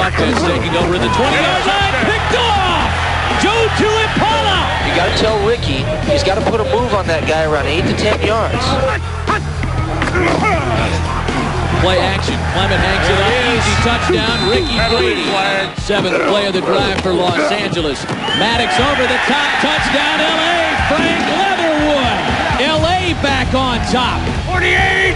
offense taking over at the 20-yard line. Picked off! Joe to Impala! You got to tell Ricky, he's got to put a move on that guy around 8 to 10 yards. Play action. Clement hangs it up. Easy touchdown. Ricky Brady. 7th play of the drive for Los Angeles. Maddox over the top. Touchdown, L.A. Frank Leatherwood. L.A. back on top. 48.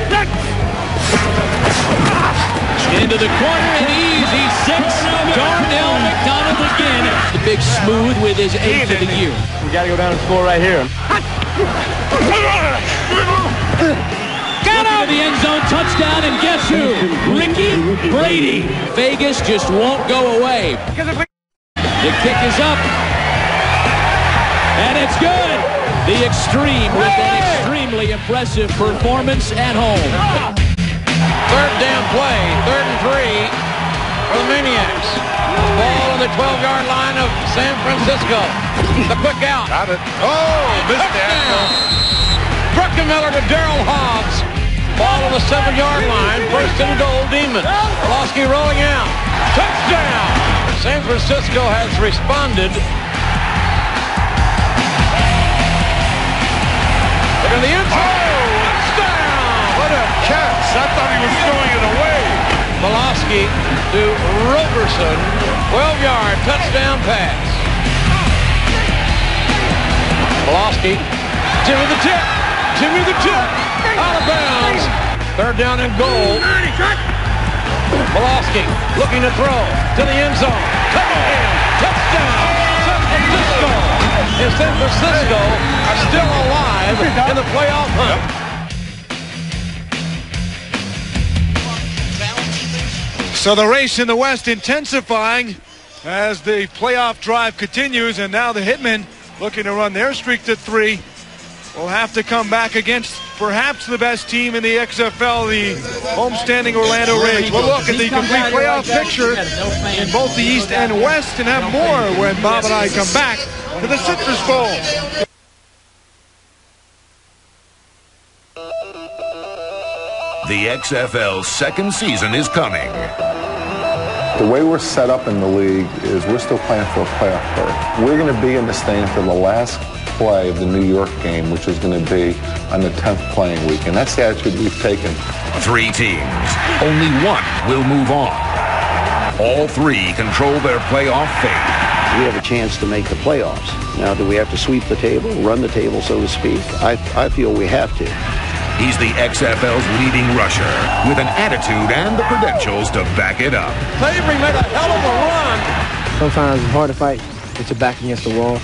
Into the corner and easy 6. Darnell McDonald again. The big smooth with his 8th of the year. We got to go down and score right here. Got him! To the end zone, touchdown, and guess who? Ricky Brady. Vegas just won't go away. The kick is up. And it's good. The Extreme with an extremely impressive performance at home. 3rd down play, 3rd and 3 for the Maniacs. Ball on the 12-yard line of San Francisco. The quick out. Got it. Oh, missed that. Druckenmiller to Darrell Hobbs. Ball on the 7-yard line. First and goal, Demons. Orlowski rolling out. Touchdown! San Francisco has responded. Look at the end zone. What a catch. I thought he was throwing it away. Orlowski to Roberson. 12-yard touchdown pass. Orlowski. Jimmy the tip. Jimmy the tip. Out of bounds. 3rd down and goal. Orlowski looking to throw to the end zone. Cunningham. Touchdown. San Francisco. And San Francisco are still alive in the playoff hunt. So the race in the West intensifying as the playoff drive continues, and now the Hitmen looking to run their streak to 3 will have to come back against perhaps the best team in the XFL, the homestanding Orlando Rage. We'll look at the complete playoff picture in both the East and West and have more when Bob and I come back to the Citrus Bowl. The XFL's 2nd season is coming. The way we're set up in the league is we're still playing for a playoff berth. We're going to be in the stand for the last play of the New York game, which is going to be on the 10th playing week, and that's the attitude we've taken. 3 teams. Only one will move on. All 3 control their playoff fate. We have a chance to make the playoffs. Now, do we have to sweep the table, run the table, so to speak? I feel we have to. He's the XFL's leading rusher with an attitude and the credentials to back it up. Slavery made a hell of a run. Sometimes it's hard to fight with your back against the wall,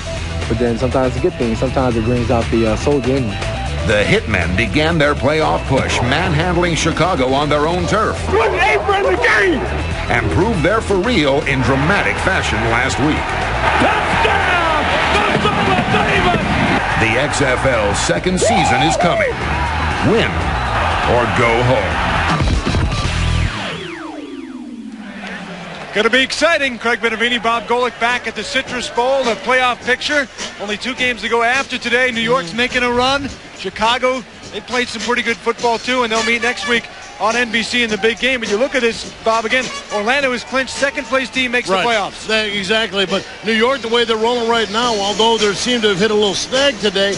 but then sometimes it's a good thing. Sometimes it brings out the soldier in you. The Hitmen began their playoff push manhandling Chicago on their own turf. And proved they're for real in dramatic fashion last week. Touchdown! The XFL's 2nd season is coming. Win or go home. Going to be exciting. Craig Benavini, Bob Golick back at the Citrus Bowl. The playoff picture. Only 2 games to go after today. New York's making a run. Chicago, they played some pretty good football too, and they'll meet next week on NBC in the big game. But you look at this, Bob, again, Orlando is clinched. 2nd place team makes the playoffs. Exactly. But New York, the way they're rolling right now, although they seem to have hit a little snag today,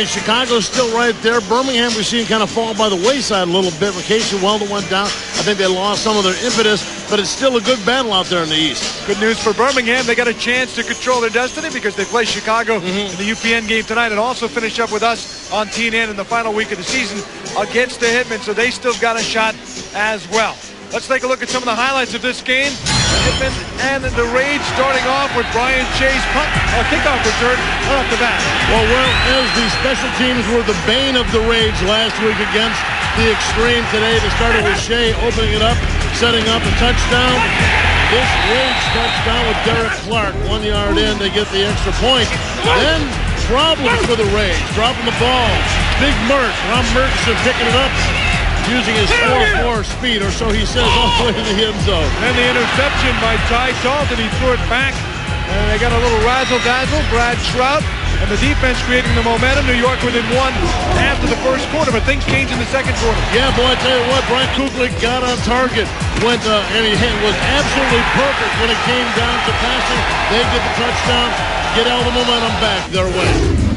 Chicago's still right there. Birmingham, we've seen kind of fall by the wayside a little bit. Vacation Weldon went down. I think they lost some of their impetus, but it's still a good battle out there in the East. Good news for Birmingham. They got a chance to control their destiny because they play Chicago in the UPN game tonight and also finish up with us on TNN in the final week of the season against the Hitmen, so they still got a shot as well. Let's take a look at some of the highlights of this game. Hitmen and the Rage starting off with Brian Shay's kickoff return right off the bat. Well, whereas the special teams were the bane of the Rage last week against the Extreme, today they started with Shay opening it up, setting up a touchdown. This Rage touchdown with Derek Clark, 1 yard in, they get the extra point. Then problems for the Rage, dropping the ball. Big Mert, Ron Murchison picking it up, using his 4.4 speed, or so he says, all the way to the end zone. And the interception by Ty Dalton. He threw it back, and they got a little razzle-dazzle. Brad Trout and the defense creating the momentum. New York within one after the first quarter, but things changed in the second quarter. Yeah, boy, I tell you what, Brian Kuchlik got on target, and he was absolutely perfect when it came down to passing. They get the touchdown, get all the momentum back their way.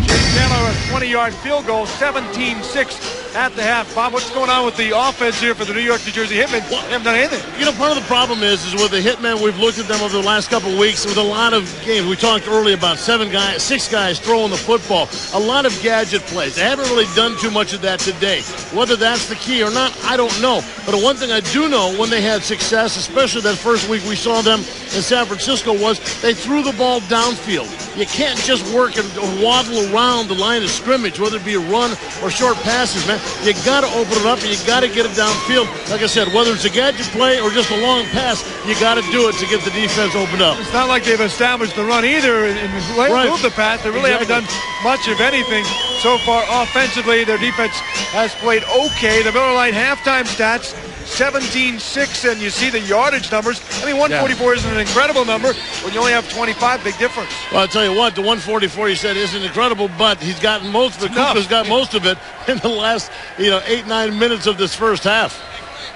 Jay Taylor, a 20-yard field goal, 17-6 at the half. Bob, what's going on with the offense here for the New York, New Jersey Hitmen? They haven't done anything. You know, part of the problem is with the Hitmen, we've looked at them over the last couple of weeks with a lot of games. We talked earlier about 6 guys throwing the football. A lot of gadget plays. They haven't really done too much of that today. Whether that's the key or not, I don't know. But the one thing I do know, when they had success, especially that first week we saw them in San Francisco, was they threw the ball downfield. You can't just work and waddle around the line of scrimmage, whether it be a run or short passes, man. You got to open it up and you got to get it downfield. Like I said, whether it's a gadget play or just a long pass, you got to do it to get the defense opened up. It's not like they've established the run either and moved the pass. They really haven't done much of anything so far offensively. Their defense has played okay. The Miller Lite halftime stats, 17-6, and you see the yardage numbers. I mean, 144 isn't an incredible number. When you only have 25, big difference. Well, I'll tell you what, the 144 you said isn't incredible, but he's gotten most of it. Cooper's got most of it in the last 8-9 minutes of this first half.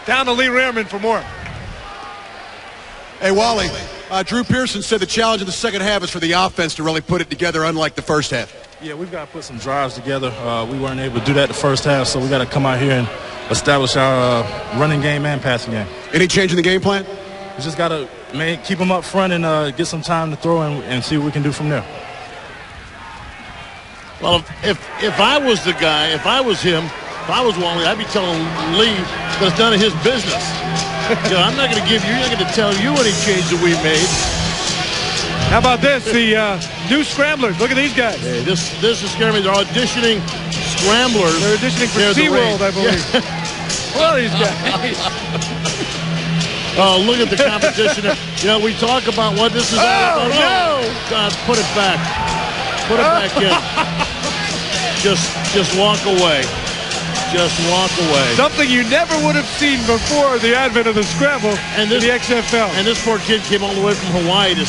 Down to Lee Rehrman for more. Hey, Wally, Drew Pearson said the challenge in the second half is for the offense to really put it together, unlike the first half. Yeah, we've got to put some drives together. We weren't able to do that the first half, so we got to come out here and establish our running game and passing game. Any change in the game plan? We just got to keep them up front and get some time to throw and see what we can do from there. Well, if I was the guy, if I was him, if I was Wally, I'd be telling Lee that it's none of his business. I'm not going to give you, I'm not going to tell you any change that we made. How about this? The new scramblers. Look at these guys. Hey, this is scary. They're auditioning scramblers. They're auditioning for SeaWorld, I believe. What are these guys? Oh, look at the competition. We talk about what this is all about. No! Oh, God, put it back. Put it back in. Just walk away. Just walk away. Something you never would have seen before the advent of the scramble in the XFL. And this poor kid came all the way from Hawaii to